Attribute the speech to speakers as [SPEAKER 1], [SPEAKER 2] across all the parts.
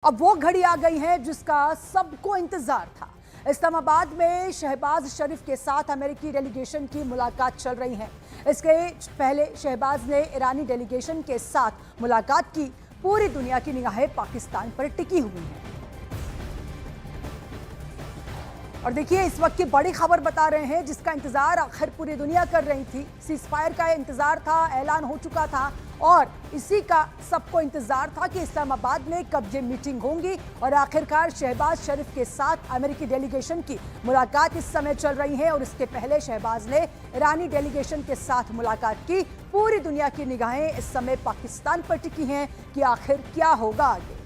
[SPEAKER 1] अब वो घड़ी आ गई है जिसका सबको इंतजार था। इस्लामाबाद में शहबाज शरीफ के साथ अमेरिकी डेलीगेशन की मुलाकात चल रही है। इसके पहले शहबाज ने ईरानी डेलीगेशन के साथ मुलाकात की। पूरी दुनिया की निगाहें पाकिस्तान पर टिकी हुई हैं। और देखिए, इस वक्त की बड़ी खबर बता रहे हैं जिसका इंतजार आखिर पूरी दुनिया कर रही थी। सीजफायर का इंतजार था, ऐलान हो चुका था और इसी का सबको इंतजार था कि इस्लामाबाद में कब ये मीटिंग होंगी। और आखिरकार शहबाज शरीफ के साथ अमेरिकी डेलीगेशन की मुलाकात इस समय चल रही है। और इसके पहले शहबाज ने ईरानी डेलीगेशन के साथ मुलाकात की। पूरी दुनिया की निगाहें इस समय पाकिस्तान पर टिकी हैं कि आखिर क्या होगा आगे।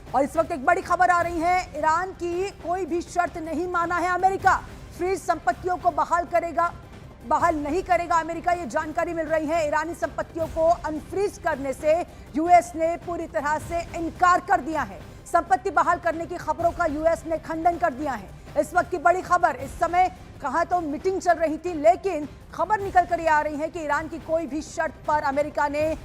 [SPEAKER 1] और इस वक्त एक बड़ी खबर आ रही है, ईरान की कोई भी शर्त नहीं माना है अमेरिका। फ्रीज संपत्तियों को बहाल नहीं करेगा अमेरिका, ये जानकारी मिल रही है। ईरानी संपत्तियों को अनफ्रीज करने से यूएस ने पूरी तरह से इनकार कर दिया है। संपत्ति बहाल करने की खबरों का यूएस ने खंडन कर दिया है। इस वक्त की बड़ी खबर, इस समय कहा तो मीटिंग चल रही थी, लेकिन खबर निकल कर ये आ रही है कि ईरान की कोई भी शर्त पर अमेरिका ने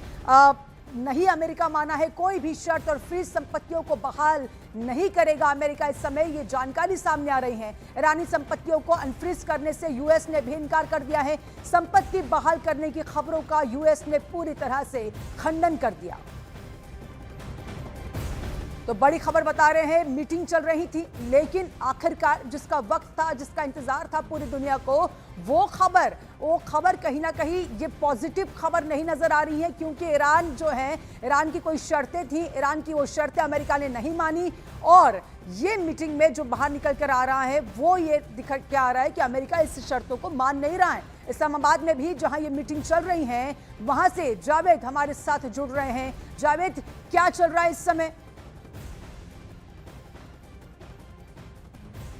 [SPEAKER 1] नहीं अमेरिका माना है। कोई भी शर्त और फ्रीज संपत्तियों को बहाल नहीं करेगा अमेरिका। इस समय ये जानकारी सामने आ रही है। ईरानी संपत्तियों को अनफ्रीज करने से यूएस ने भी इनकार कर दिया है। संपत्ति बहाल करने की खबरों का यूएस ने पूरी तरह से खंडन कर दिया। तो बड़ी खबर बता रहे हैं, मीटिंग चल रही थी, लेकिन आखिरकार जिसका वक्त था, जिसका इंतजार था पूरी दुनिया को, वो खबर कहीं ना कहीं ये पॉजिटिव खबर नहीं नजर आ रही है। क्योंकि ईरान जो है, ईरान की कोई शर्तें थी, ईरान की वो शर्तें अमेरिका ने नहीं मानी। और ये मीटिंग में जो बाहर निकल कर आ रहा है वो ये दिख के आ रहा है कि अमेरिका इस शर्तों को मान नहीं रहा है। इस्लामाबाद में भी जहां ये मीटिंग चल रही है, वहां से जावेद हमारे साथ जुड़ रहे हैं। जावेद, क्या चल रहा है इस समय?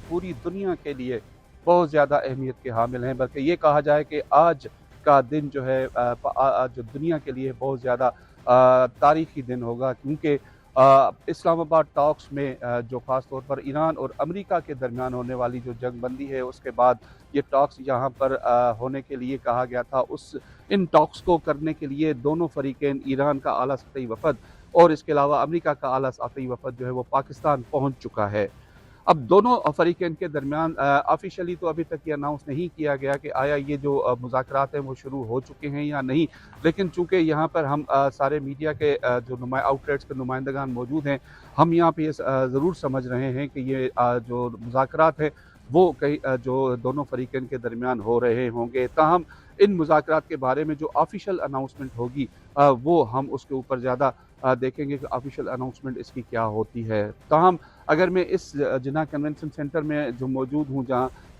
[SPEAKER 2] पूरी दुनिया के लिए बहुत ज़्यादा अहमियत के हामिल हैं। बल्कि ये कहा जाए कि आज का दिन जो है जो दुनिया के लिए बहुत ज़्यादा तारीख़ी दिन होगा। क्योंकि इस्लामाबाद टॉक्स में जो ख़ास तौर पर ईरान और अमेरिका के दरमियान होने वाली जो जंगबंदी है, उसके बाद ये टॉक्स यहाँ पर होने के लिए कहा गया था। इन टॉक्स को करने के लिए दोनों फरीक़ैन, ईरान का आला सतही वफ़द और इसके अलावा अमेरिका का आला सतही वफ़द जो है वो पाकिस्तान पहुँच चुका है। अब दोनों फरीक़ैन के दरमियान ऑफिशियली तो अभी तक ये अनाउंस नहीं किया गया कि आया ये जो मुज़ाकरात हैं वो शुरू हो चुके हैं या नहीं। लेकिन चूँकि यहाँ पर हम सारे मीडिया के जो आउटलेट्स के नुमाइंदगान मौजूद हैं, हम यहाँ पे ये ज़रूर समझ रहे हैं कि ये जो मुज़ाकरात हैं वो कई जो दोनों फरीक़ैन के दरमियान हो रहे होंगे। ताहम इन मुज़ाकरात के बारे में जो ऑफिशियल अनाउंसमेंट होगी वो हम उसके ऊपर ज़्यादा देखेंगे कि ऑफिशियल अनाउंसमेंट इसकी क्या होती है। ताहम अगर मैं इस जिन्ना कन्वेंशन सेंटर में जो मौजूद हूँ,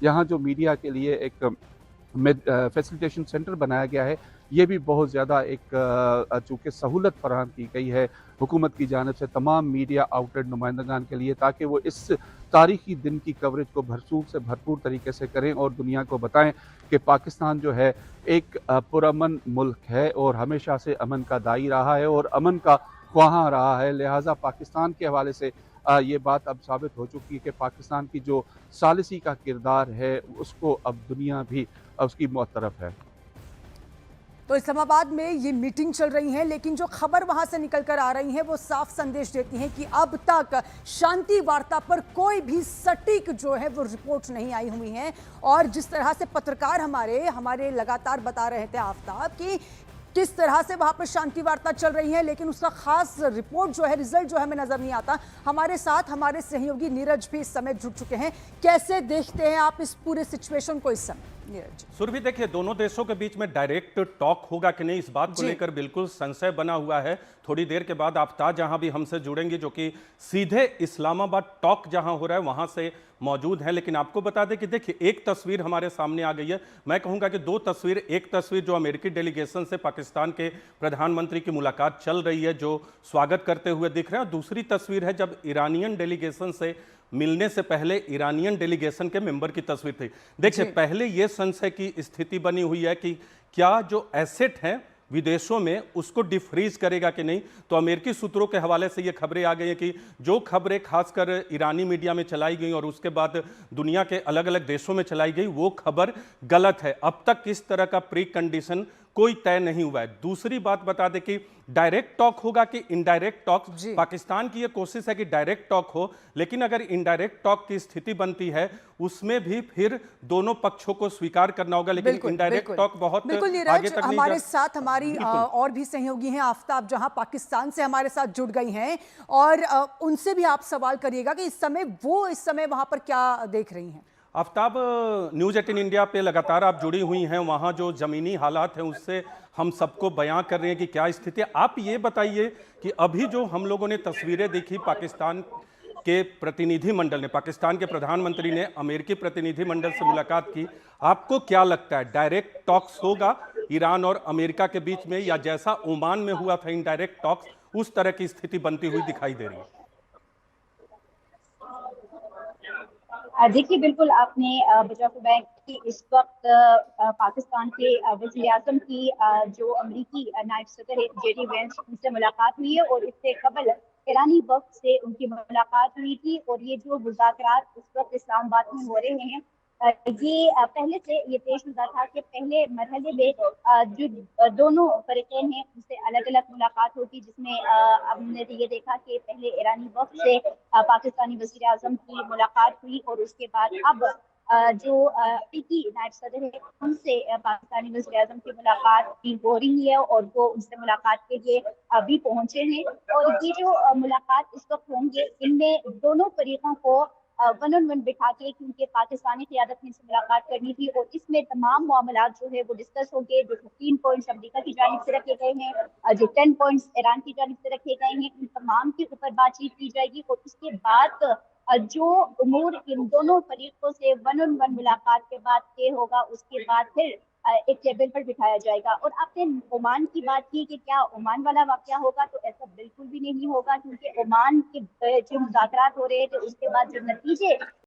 [SPEAKER 2] यहाँ जो मीडिया के लिए एक फैसिलिटेशन सेंटर बनाया गया है, ये भी बहुत ज़्यादा एक चूँकि सहूलत फराहम की गई है हुकूमत की जानिब से तमाम मीडिया आउटलेट नुमाइंदगान के लिए, ताकि वो इस तारीख़ी दिन की कवरेज को भरपूर तरीके से करें और दुनिया को बताएं कि पाकिस्तान जो है एक पुरअमन मुल्क है और हमेशा से अमन का दाई रहा है और अमन का ख्वाहां रहा है। लिहाजा पाकिस्तान के हवाले से ये बात अब साबित हो चुकी है कि पाकिस्तान की जो सालिसी का किरदार है उसको अब दुनिया भी उसकी मुअत्तरफ है।
[SPEAKER 1] तो इस्लामाबाद में ये मीटिंग चल रही है, लेकिन जो खबर वहां से निकल कर आ रही है वो साफ संदेश देती है कि अब तक शांति वार्ता पर कोई भी सटीक जो है वो रिपोर्ट नहीं आई हुई है। और जिस तरह से पत्रकार हमारे लगातार बता रहे थे आफ्ताब कि किस तरह से वहां पर शांति वार्ता चल रही है, लेकिन उसका खास रिपोर्ट जो है, रिजल्ट जो है, हमें नजर नहीं आता। हमारे साथ हमारे सहयोगी नीरज भी इस समय जुड़ चुके हैं। कैसे देखते हैं आप इस पूरे सिचुएशन को इस समय नीरज?
[SPEAKER 3] सुरभि, देखिए, दोनों देशों के बीच में डायरेक्ट टॉक होगा कि नहीं, इस बात को लेकर बिल्कुल संशय बना हुआ है। थोड़ी देर के बाद आफ्ताब जहां भी हमसे जुड़ेंगे, जो कि सीधे इस्लामाबाद टॉक जहां हो रहा है वहां से मौजूद है। लेकिन आपको बता दें कि देखिए, एक तस्वीर हमारे सामने आ गई है। मैं कहूंगा कि दो तस्वीर, एक तस्वीर जो अमेरिकी डेलीगेशन से पाकिस्तान के प्रधानमंत्री की मुलाकात चल रही है, जो स्वागत करते हुए दिख रहे हैं। दूसरी तस्वीर है जब ईरानियन डेलीगेशन से मिलने से पहले ईरानियन डेलीगेशन के मेंबर की तस्वीर थी। देखिए, पहले यह संशय की स्थिति बनी हुई है कि क्या जो एसेट हैं विदेशों में उसको डिफ्रीज करेगा कि नहीं। तो अमेरिकी सूत्रों के हवाले से ये खबरें आ गई हैं कि जो खबरें खासकर ईरानी मीडिया में चलाई गई और उसके बाद दुनिया के अलग अलग देशों में चलाई गई, वो खबर गलत है। अब तक इस तरह का प्री कंडीशन कोई तय नहीं हुआ है। दूसरी बात बता दें कि डायरेक्ट टॉक होगा कि इनडायरेक्ट टॉक।
[SPEAKER 1] जी।
[SPEAKER 3] पाकिस्तान की यह कोशिश है कि डायरेक्ट टॉक हो, लेकिन अगर इनडायरेक्ट टॉक की स्थिति बनती है उसमें भी फिर दोनों पक्षों को स्वीकार करना होगा, लेकिन इनडायरेक्ट टॉक बहुत
[SPEAKER 1] बिल्कुल
[SPEAKER 3] आगे
[SPEAKER 1] नीरज,
[SPEAKER 3] तक नहीं
[SPEAKER 1] हमारे साथ हमारी और भी सहयोगी हैं आफताब जहां पाकिस्तान से हमारे साथ जुड़ गई हैं, और उनसे भी आप सवाल करिएगा कि इस समय वहां पर क्या देख रही हैं।
[SPEAKER 3] आफ्ताब, न्यूज़ 18 इंडिया पे लगातार आप जुड़ी हुई हैं, वहाँ जो ज़मीनी हालात हैं उससे हम सबको बयां कर रहे हैं कि क्या स्थिति है। आप ये बताइए कि अभी जो हम लोगों ने तस्वीरें देखी, पाकिस्तान के प्रतिनिधिमंडल ने, पाकिस्तान के प्रधानमंत्री ने अमेरिकी प्रतिनिधिमंडल से मुलाकात की, आपको क्या लगता है डायरेक्ट टॉक्स होगा ईरान और अमेरिका के बीच में, या जैसा ओमान में हुआ था इनडायरेक्ट टॉक्स, उस तरह की स्थिति बनती हुई दिखाई दे रही है?
[SPEAKER 4] देखिए, बिल्कुल आपने बचा फरमाया कि इस वक्त पाकिस्तान के वज़ीर आज़म की जो अमरीकी नायब सदर है जेडी वेंस, उनसे मुलाकात हुई है और इससे कबल ईरानी वक्त से उनकी मुलाकात हुई थी। और ये जो मुज़ाकरात इस वक्त इस्लामाबाद में हो रहे हैं, ये पहले से ये तय शुदा था कि पहले मरहले में जो दोनों फरीक़ैन हैं उनसे अलग अलग मुलाकात होगी, जिसमें हमने ये देखा कि पहले ईरानी वक्त से पाकिस्तानी वज़ीर आज़म की मुलाकात हुई और उसके बाद अब जो अमरीकी नायब सदर है उनसे पाकिस्तानी वज़ीर आज़म की मुलाकात भी हो रही है और वो उनसे मुलाकात के लिए अभी पहुंचे हैं। और ये जो मुलाकात इस वक्त होंगे, इनमें दोनों फरीकों को वन ऑन वन बिठा के, क्योंकि पाकिस्तानी क़यादत ने इनसे मुलाकात करनी थी और इसमें तमाम मामलात जो है वो डिस्कस होंगे। जो 15 पॉइंट्स अमरीका की जानिब से रखे गए हैं, जो 10 पॉइंट्स ईरान की जानिब से रखे गए हैं, इन तमाम के ऊपर बातचीत की जाएगी। और उसके बाद जो उमूर इन दोनों फरीकों से वन ऑन वन मुलाकात के बाद तय होगा, उसके बाद फिर एक टेबल पर बिठाया जाएगा। और आपने ओमान की बात की कि क्या ओमान वाला वाकया होगा, तो ऐसा बिल्कुल भी नहीं होगा, क्योंकि ओमान के जो मुज़ाकरात हो रहे थे उसके बाद जो नतीजे